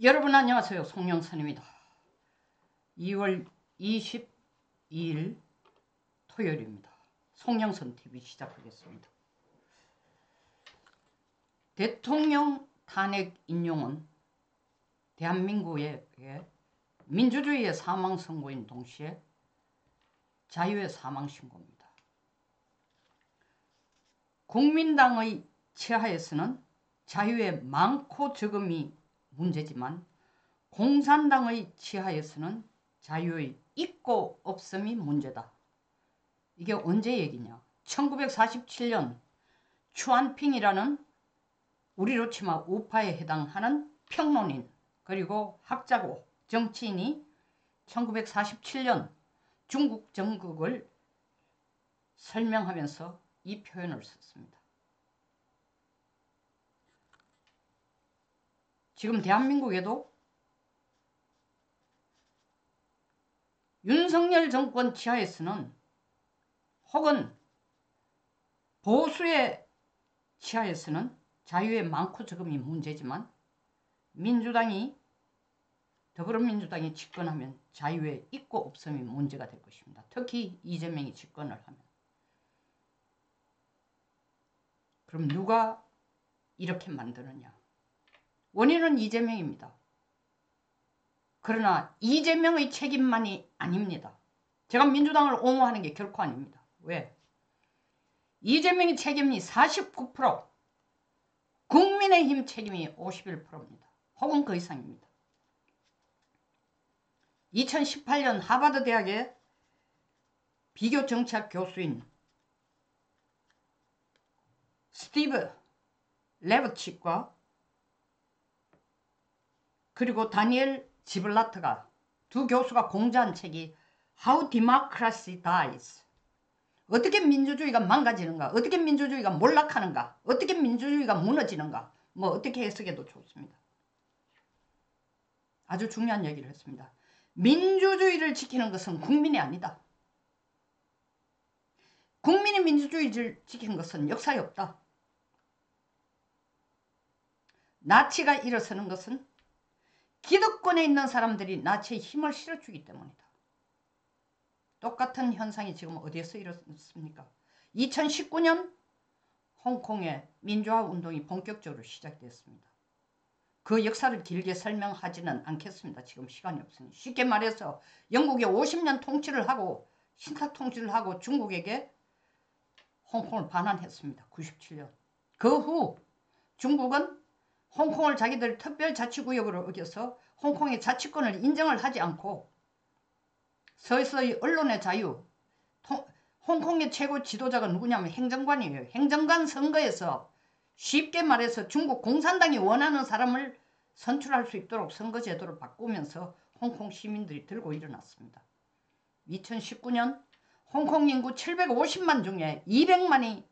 여러분 안녕하세요. 송영선입니다. 2월 22일 토요일입니다. 송영선TV 시작하겠습니다. 대통령 탄핵 인용은 대한민국의 민주주의의 사망선고인 동시에 자유의 사망신고입니다. 국민당의 치하에서는 자유의 많고 적음이 문제지만 공산당의 치하에서는 자유의 있고 없음이 문제다. 이게 언제 얘기냐? 1947년 추안핑이라는 우리로 치면 우파에 해당하는 평론인 그리고 학자고 정치인이 1947년 중국 정국을 설명하면서 이 표현을 썼습니다. 지금 대한민국에도 윤석열 정권 치하에서는 혹은 보수의 치하에서는 자유의 많고 적음이 문제지만 더불어민주당이 집권하면 자유의 있고 없음이 문제가 될 것입니다. 특히 이재명이 집권을 하면. 그럼 누가 이렇게 만드느냐? 원인은 이재명입니다. 그러나 이재명의 책임만이 아닙니다. 제가 민주당을 옹호하는 게 결코 아닙니다. 왜? 이재명의 책임이 49%, 국민의힘 책임이 51%입니다. 혹은 그 이상입니다. 2018년 하버드 대학의 비교정치학 교수인 스티브 레버치과 그리고 다니엘 지블라트가 두 교수가 공저한 책이 How Democracy Dies. 어떻게 민주주의가 망가지는가, 어떻게 민주주의가 몰락하는가, 어떻게 민주주의가 무너지는가, 뭐 어떻게 해석해도 좋습니다. 아주 중요한 얘기를 했습니다. 민주주의를 지키는 것은 국민이 아니다. 국민이 민주주의를 지키는 것은 역사에 없다. 나치가 일어서는 것은 기득권에 있는 사람들이 나치의 힘을 실어주기 때문이다. 똑같은 현상이 지금 어디에서 일어났습니까? 2019년 홍콩의 민주화 운동이 본격적으로 시작됐습니다. 그 역사를 길게 설명하지는 않겠습니다. 지금 시간이 없으니. 쉽게 말해서 영국이 50년 통치를 하고 신탁 통치를 하고 중국에게 홍콩을 반환했습니다. 97년. 그 후 중국은 홍콩을 자기들 특별자치구역으로 어겨서 홍콩의 자치권을 인정을 하지 않고 서서히 언론의 자유, 홍콩의 최고 지도자가 누구냐면 행정관이에요. 행정관 선거에서 쉽게 말해서 중국 공산당이 원하는 사람을 선출할 수 있도록 선거제도를 바꾸면서 홍콩 시민들이 들고 일어났습니다. 2019년 홍콩 인구 750만 중에 200만이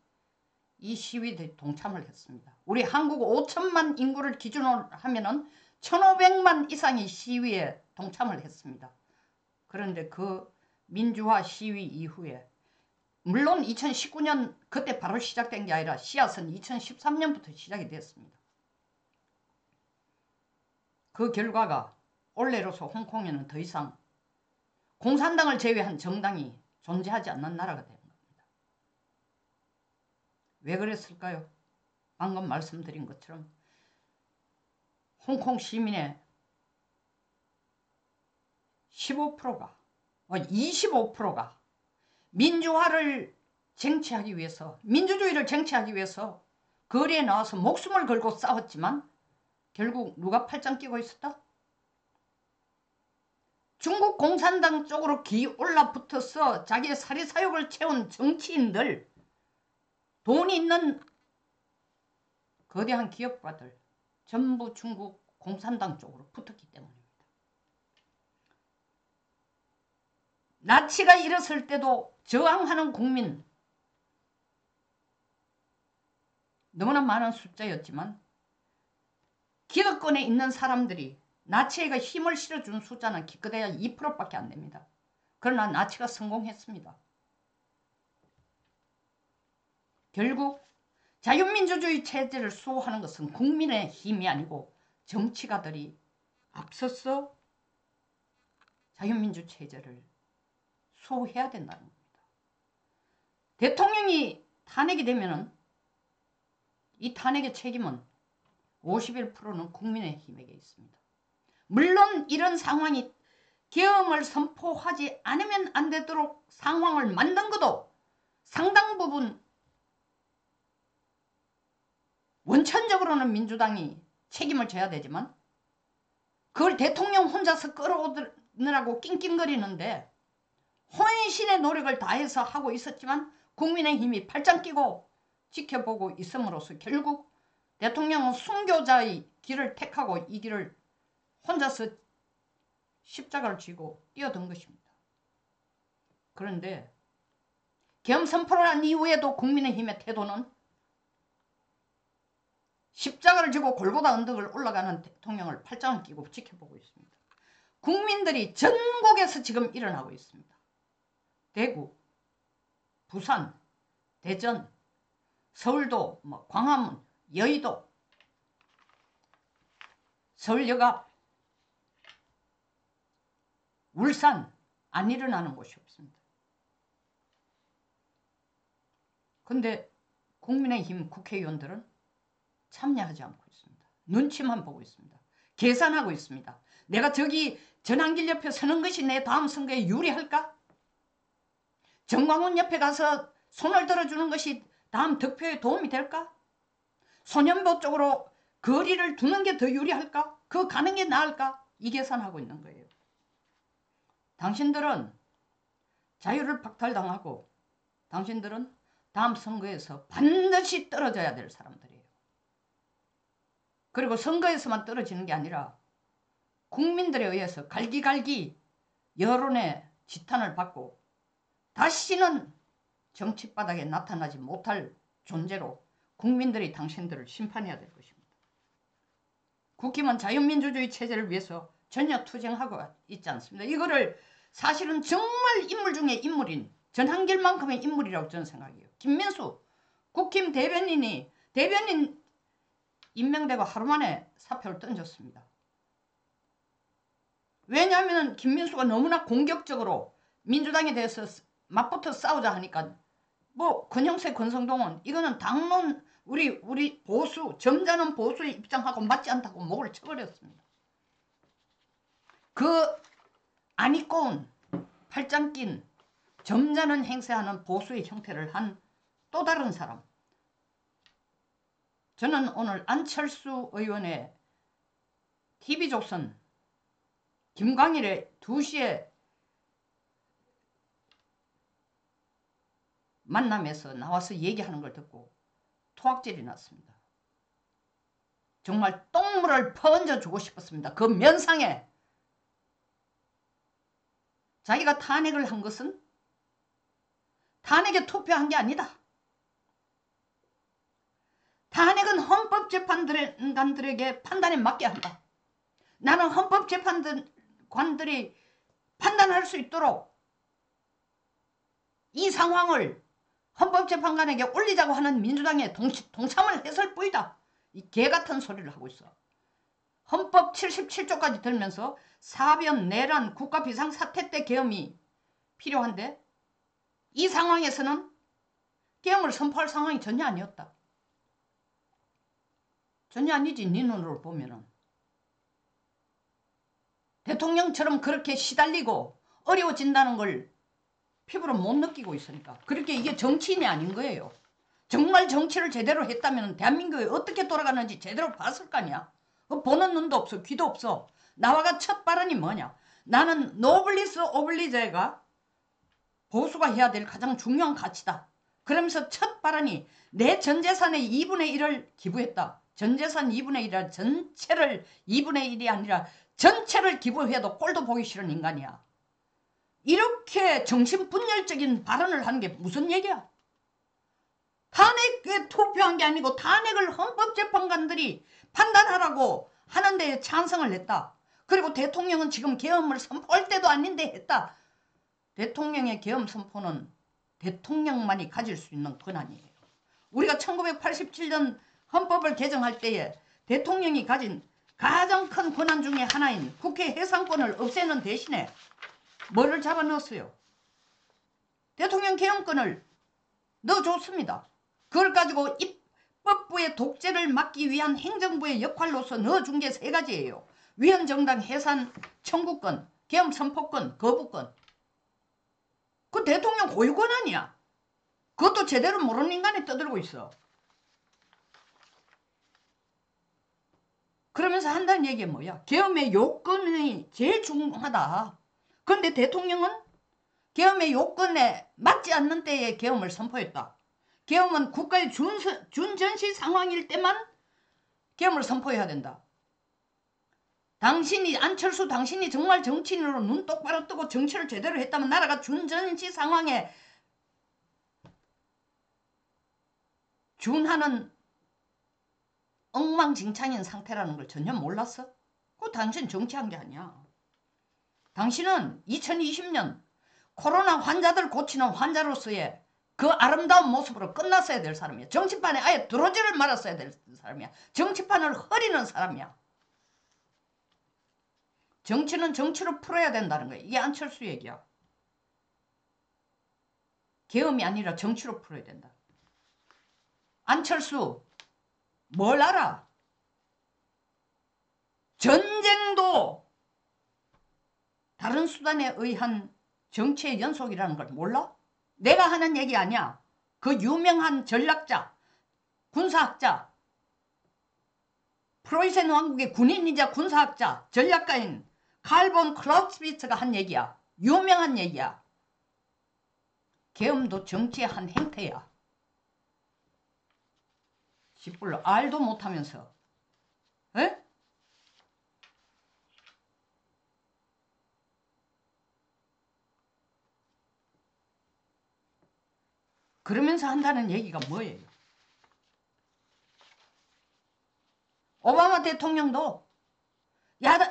이 시위에 동참을 했습니다. 우리 한국 5천만 인구를 기준으로 하면은 1,500만 이상이 시위에 동참을 했습니다. 그런데 그 민주화 시위 이후에 물론 2019년 그때 바로 시작된 게 아니라 씨앗은 2013년부터 시작이 됐습니다. 그 결과가 올해로서 홍콩에는 더 이상 공산당을 제외한 정당이 존재하지 않는 나라가 된 겁니다. 왜 그랬을까요? 방금 말씀드린 것처럼 홍콩 시민의 15%가 25%가 민주화를 쟁취하기 위해서 민주주의를 쟁취하기 위해서 거리에 나와서 목숨을 걸고 싸웠지만 결국 누가 팔짱 끼고 있었다? 중국 공산당 쪽으로 기올라 붙어서 자기의 사리사욕을 채운 정치인들, 돈이 있는 거대한 기업가들 전부 중국 공산당 쪽으로 붙었기 때문입니다. 나치가 일었을 때도 저항하는 국민 너무나 많은 숫자였지만 기득권에 있는 사람들이 나치에게 힘을 실어준 숫자는 기껏해야 2%밖에 안 됩니다. 그러나 나치가 성공했습니다. 결국 자유민주주의 체제를 수호하는 것은 국민의 힘이 아니고 정치가들이 앞서서 자유민주 체제를 수호해야 된다는 겁니다. 대통령이 탄핵이 되면은 이 탄핵의 책임은 51%는 국민의힘에게 있습니다. 물론 이런 상황이 계엄을 선포하지 않으면 안 되도록 상황을 만든 것도 상당 부분 원천적으로는 민주당이 책임을 져야 되지만 그걸 대통령 혼자서 끌어오느라고 낑낑거리는데 혼신의 노력을 다해서 하고 있었지만 국민의힘이 팔짱 끼고 지켜보고 있음으로써 결국 대통령은 순교자의 길을 택하고 이 길을 혼자서 십자가를 쥐고 뛰어든 것입니다. 그런데 계엄 선포를 한 이후에도 국민의힘의 태도는 십자가를 쥐고 골고다 언덕을 올라가는 대통령을 팔짱을 끼고 지켜보고 있습니다. 국민들이 전국에서 지금 일어나고 있습니다. 대구, 부산, 대전, 서울도, 광화문, 여의도, 서울역앞, 울산 안 일어나는 곳이 없습니다. 근데 국민의힘 국회의원들은 참여하지 않고 있습니다. 눈치만 보고 있습니다. 계산하고 있습니다. 내가 저기 전한길 옆에 서는 것이 내 다음 선거에 유리할까? 정광훈 옆에 가서 손을 들어주는 것이 다음 득표에 도움이 될까? 소년보 쪽으로 거리를 두는 게 더 유리할까? 그거 가는 게 나을까? 이 계산하고 있는 거예요. 당신들은 자유를 박탈당하고 당신들은 다음 선거에서 반드시 떨어져야 될 사람들이에요. 그리고 선거에서만 떨어지는 게 아니라 국민들에 의해서 갈기갈기 여론의 지탄을 받고 다시는 정치바닥에 나타나지 못할 존재로 국민들이 당신들을 심판해야 될 것입니다. 국힘은 자유민주주의 체제를 위해서 전혀 투쟁하고 있지 않습니다. 이거를 사실은 정말 인물 중에 인물인 전한길만큼의 인물이라고 저는 생각해요. 김민수 국힘 대변인 임명되고 하루 만에 사표를 던졌습니다. 왜냐하면 김민수가 너무나 공격적으로 민주당에 대해서 맞붙어 싸우자 하니까 권영세 권성동은 이거는 당론 우리 보수 점잖은 보수의 입장하고 맞지 않다고 목을 쳐버렸습니다. 그 안 입고 온 팔짱 낀 점잖은 행세하는 보수의 형태를 한 또 다른 사람, 저는 오늘 안철수 의원의 TV조선 김광일의 2시에 만남에서 나와서 얘기하는 걸 듣고 토악질이 났습니다. 정말 똥물을 퍼얹어주고 싶었습니다. 그 면상에 자기가 탄핵을 한 것은 탄핵에 투표한 게 아니다. 탄핵은 헌법재판관들에게 판단에 맡게 한다. 나는 헌법재판관들이 판단할 수 있도록 이 상황을 헌법재판관에게 올리자고 하는 민주당의 동참을 했을 뿐이다. 이 개같은 소리를 하고 있어. 헌법 77조까지 들면서 사변, 내란, 국가 비상사태 때 계엄이 필요한데 이 상황에서는 계엄을 선포할 상황이 전혀 아니었다. 전혀 아니지. 네 눈으로 보면은. 대통령처럼 그렇게 시달리고 어려워진다는 걸 피부로 못 느끼고 있으니까. 그렇게 이게 정치인이 아닌 거예요. 정말 정치를 제대로 했다면 대한민국이 어떻게 돌아가는지 제대로 봤을 거 아니야. 보는 눈도 없어. 귀도 없어. 나와가 첫 발언이 뭐냐. 나는 노블리스 오블리제가 보수가 해야 될 가장 중요한 가치다. 그러면서 첫 발언이 내 전재산의 2분의 1을 기부했다. 전재산 2분의 1이라 전체를 2분의 1이 아니라 전체를 기부해도 꼴도 보기 싫은 인간이야. 이렇게 정신분열적인 발언을 하는 게 무슨 얘기야? 탄핵에 투표한 게 아니고 탄핵을 헌법재판관들이 판단하라고 하는 데에 찬성을 냈다. 그리고 대통령은 지금 계엄을 선포할 때도 아닌데 했다. 대통령의 계엄 선포는 대통령만이 가질 수 있는 권한이에요. 우리가 1987년 헌법을 개정할 때에 대통령이 가진 가장 큰 권한 중에 하나인 국회 해산권을 없애는 대신에 뭐를 잡아넣었어요? 대통령 개헌권을 넣어줬습니다. 그걸 가지고 입법부의 독재를 막기 위한 행정부의 역할로서 넣어준 게 세 가지예요. 위헌정당 해산 청구권, 계엄 선포권, 거부권. 그 대통령 고유 권한이야. 그것도 제대로 모르는 인간이 떠들고 있어. 그러면서 한다는 얘기가 뭐야? 계엄의 요건이 제일 중요하다. 그런데 대통령은 계엄의 요건에 맞지 않는 때에 계엄을 선포했다. 계엄은 국가의 준전시 상황일 때만 계엄을 선포해야 된다. 안철수 당신이 정말 정치인으로 눈 똑바로 뜨고 정치를 제대로 했다면 나라가 준전시 상황에 준하는 엉망진창인 상태라는 걸 전혀 몰랐어? 그거 당신 정치한 게 아니야. 당신은 2020년 코로나 환자들 고치는 환자로서의 그 아름다운 모습으로 끝났어야 될 사람이야. 정치판에 아예 들어오지를 말았어야 될 사람이야. 정치판을 흐리는 사람이야. 정치는 정치로 풀어야 된다는 거야. 이게 안철수 얘기야. 계엄이 아니라 정치로 풀어야 된다. 안철수 뭘 알아? 전쟁도 다른 수단에 의한 정치의 연속이라는 걸 몰라? 내가 하는 얘기 아니야. 그 유명한 전략자, 군사학자, 프로이센 왕국의 군인이자 군사학자, 전략가인 칼 본 클라우스비츠가 한 얘기야. 유명한 얘기야. 계엄도 정치의 한 행태야. 씨뿔로 알도 못하면서. 에? 그러면서 한다는 얘기가 뭐예요? 오바마 대통령도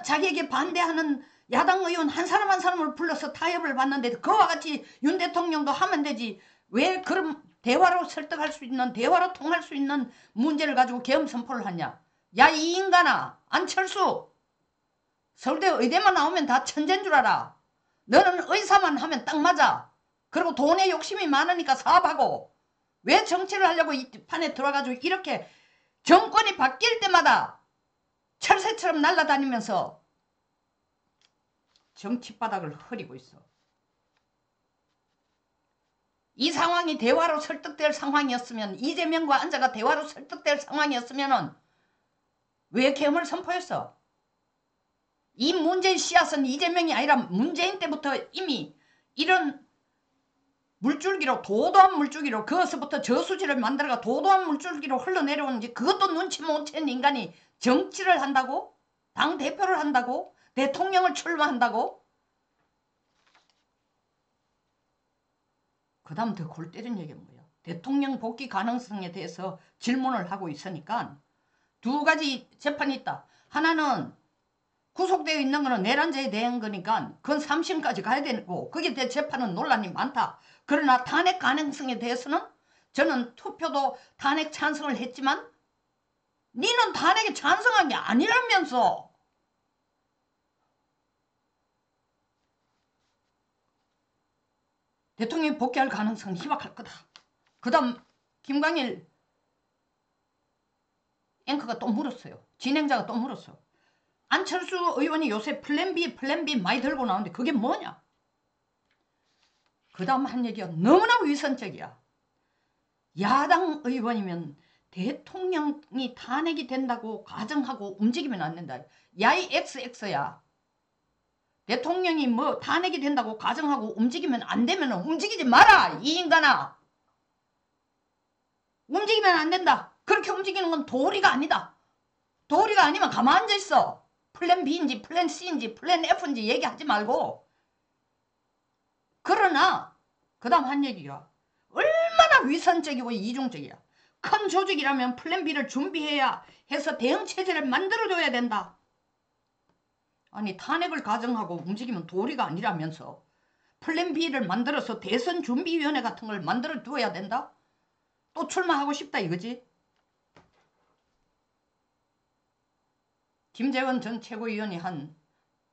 자기에게 반대하는 야당 의원 한 사람 한 사람을 불러서 타협을 받는데 그와 같이 윤 대통령도 하면 되지. 왜 그럼 대화로 설득할 수 있는, 대화로 통할 수 있는 문제를 가지고 계엄 선포를 하냐? 야, 이 인간아, 안철수, 서울대 의대만 나오면 다 천재인 줄 알아. 너는 의사만 하면 딱 맞아. 그리고 돈에 욕심이 많으니까 사업하고. 왜 정치를 하려고 이 판에 들어와가지고 이렇게 정권이 바뀔 때마다 철새처럼 날아다니면서 정치바닥을 흐리고 있어. 이 상황이 대화로 설득될 상황이었으면, 이재명과 안자가 대화로 설득될 상황이었으면 왜 계엄을 선포했어? 이 문제의 씨앗은 이재명이 아니라 문재인 때부터 이미 이런 물줄기로, 도도한 물줄기로, 그것부터 저수지를 만들어가 도도한 물줄기로 흘러내려오는지, 그것도 눈치 못 채는 인간이 정치를 한다고? 당대표를 한다고? 대통령을 출마한다고? 그 다음 더 골 때린 얘기가 뭐야? 대통령 복귀 가능성에 대해서 질문을 하고 있으니까 두 가지 재판이 있다. 하나는 구속되어 있는 거는 내란죄에 대한 거니까 그건 3심까지 가야 되고, 거기에 대해 재판은 논란이 많다. 그러나 탄핵 가능성에 대해서는 저는 투표도 탄핵 찬성을 했지만 니는 탄핵에 찬성한 게 아니라면서. 대통령이 복귀할 가능성은 희박할 거다. 그 다음 김광일 앵커가 또 물었어요. 진행자가 또 물었어. 안철수 의원이 요새 플랜 B 많이 들고 나오는데 그게 뭐냐? 그 다음 한 얘기가 너무나 위선적이야. 야당 의원이면 대통령이 탄핵이 된다고 가정하고 움직이면 안 된다. 야이 XX야. 대통령이 뭐 탄핵이 된다고 가정하고 움직이면 안 되면 움직이지 마라. 이 인간아. 움직이면 안 된다. 그렇게 움직이는 건 도리가 아니다. 도리가 아니면 가만히 앉아있어. 플랜 B인지 플랜 C인지 플랜 F인지 얘기하지 말고. 그러나 그 다음 한 얘기가 얼마나 위선적이고 이중적이야. 큰 조직이라면 플랜 B를 준비해야 해서 대응체제를 만들어줘야 된다. 아니, 탄핵을 가정하고 움직이면 도리가 아니라면서 플랜 B를 만들어서 대선 준비위원회 같은 걸 만들어 두어야 된다? 또 출마하고 싶다 이거지? 김재원 전 최고위원이 한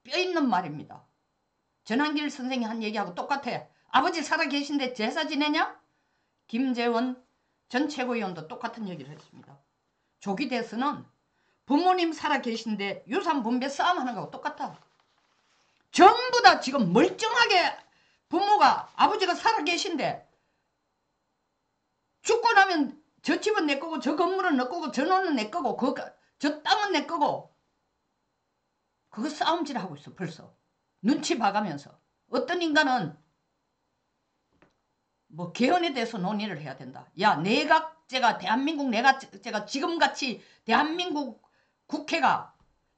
뼈있는 말입니다. 전한길 선생이 한 얘기하고 똑같아. 아버지 살아계신데 제사 지내냐? 김재원 전 최고위원도 똑같은 얘기를 했습니다. 조기 대선은 부모님 살아계신데 유산 분배 싸움하는 거하고 똑같아. 전부 다 지금 멀쩡하게 부모가 아버지가 살아계신데 죽고 나면 저 집은 내 거고 저 건물은 내 거고 저 논은 내 거고 저 땅은 내 거고 그거 싸움질하고 있어. 벌써 눈치 봐가면서. 어떤 인간은 뭐 개헌에 대해서 논의를 해야 된다. 야, 내각제가 대한민국 내각제가 지금같이 대한민국 국회가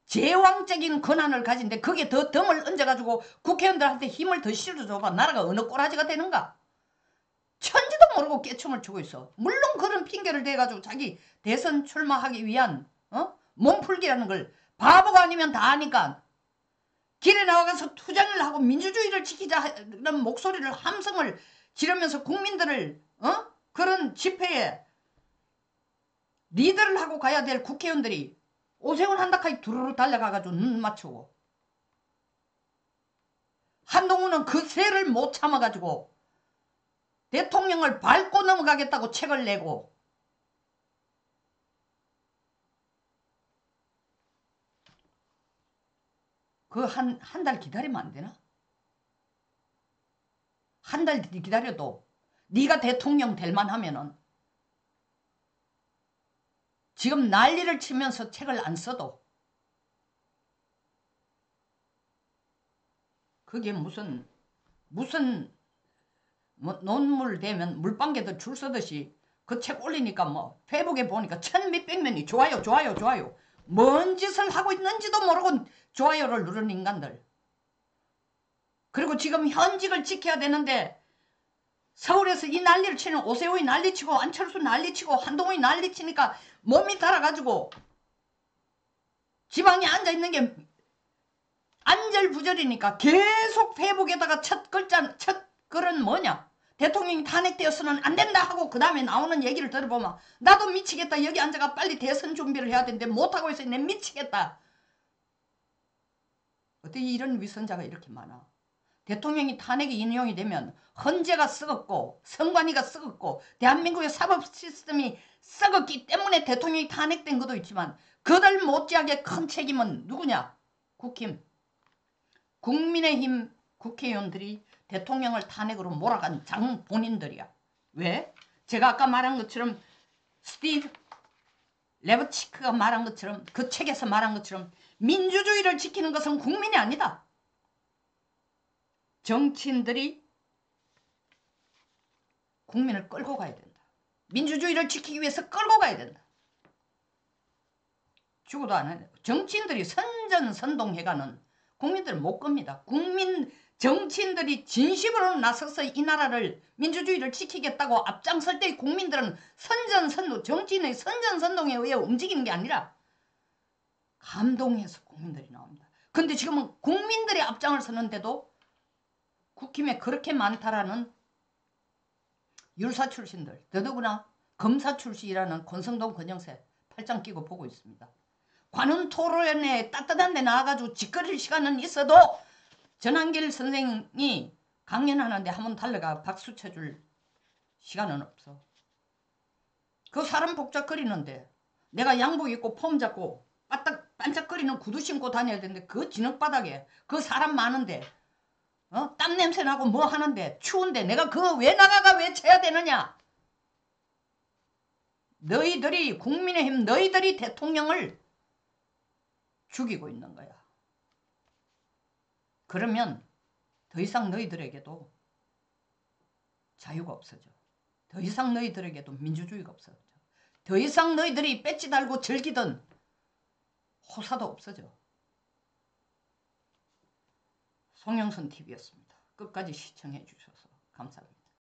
제왕적인 권한을 가진데 거기에 더 덤을 얹어가지고 국회의원들한테 힘을 더 실어줘봐. 나라가 어느 꼬라지가 되는가? 천지도 모르고 깨춤을 추고 있어. 물론 그런 핑계를 대가지고 자기 대선 출마하기 위한 몸풀기라는 걸 바보가 아니면 다 아니까 길에 나와가서 투쟁을 하고 민주주의를 지키자는 목소리를 함성을 지르면서 국민들을 그런 집회에 리더를 하고 가야 될 국회의원들이 오세훈 한다카이 두루루 달려가가지고 눈 맞추고 한동훈은 그 세를 못 참아가지고 대통령을 밟고 넘어가겠다고 책을 내고 그 한 달 기다리면 안 되나? 한 달 기다려도 네가 대통령 될 만하면은 지금 난리를 치면서 책을 안 써도 그게 무슨 뭐 논문 되면 물방개도 줄 서듯이 그 책 올리니까 뭐 페이북에 보니까 1000몇백 명이 좋아요 뭔 짓을 하고 있는지도 모르고 좋아요를 누르는 인간들. 그리고 지금 현직을 지켜야 되는데 서울에서 이 난리를 치는 오세훈이 난리치고 안철수 난리치고 한동훈이 난리치니까 몸이 달아가지고 지방에 앉아있는 게 안절부절이니까 계속 페이북에다가 첫 글은 뭐냐? 대통령이 탄핵되었으면 안 된다 하고 그 다음에 나오는 얘기를 들어보면 나도 미치겠다. 여기 앉아가 빨리 대선 준비를 해야 되는데 못하고 있어. 내 미치겠다. 어떻게 이런 위선자가 이렇게 많아? 대통령이 탄핵이 인용이 되면 헌재가 썩었고 선관위가 썩었고 대한민국의 사법 시스템이 썩었기 때문에 대통령이 탄핵된 것도 있지만 그들 못지하게 큰 책임은 누구냐? 국민의힘 국회의원들이 대통령을 탄핵으로 몰아간 장 본인들이야. 왜? 제가 아까 말한 것처럼 스티브 레버치크가 말한 것처럼 그 책에서 말한 것처럼 민주주의를 지키는 것은 국민이 아니다. 정치인들이 국민을 끌고 가야 된다. 민주주의를 지키기 위해서 끌고 가야 된다. 죽어도 안 해. 정치인들이 선전선동해가는 국민들 못 겁니다. 정치인들이 진심으로 나서서 이 나라를 민주주의를 지키겠다고 앞장설 때 국민들은 정치인의 선전선동에 의해 움직이는 게 아니라 감동해서 국민들이 나옵니다. 근데 지금은 국민들이 앞장을 서는데도 국힘에 그렇게 많다라는 율사 출신들, 더더구나 검사 출신이라는 권성동 권영세 팔짱 끼고 보고 있습니다. 관훈 토론회에 따뜻한 데 나와가지고 짓거릴 시간은 있어도 전한길 선생이 강연하는데 한번 달려가 박수 쳐줄 시간은 없어. 그 사람 복잡거리는데 내가 양복 입고 폼 잡고 반짝거리는 구두 신고 다녀야 되는데 그 진흙바닥에 그 사람 많은데 땀 냄새 나고 뭐 하는데 추운데 내가 그거 왜 나가가 왜 쳐야 되느냐? 너희들이 국민의힘 너희들이 대통령을 죽이고 있는 거야. 그러면 더 이상 너희들에게도 자유가 없어져. 더 이상 너희들에게도 민주주의가 없어져. 더 이상 너희들이 배지 달고 즐기던 호사도 없어져. 송영선 TV였습니다. 끝까지 시청해 주셔서 감사합니다.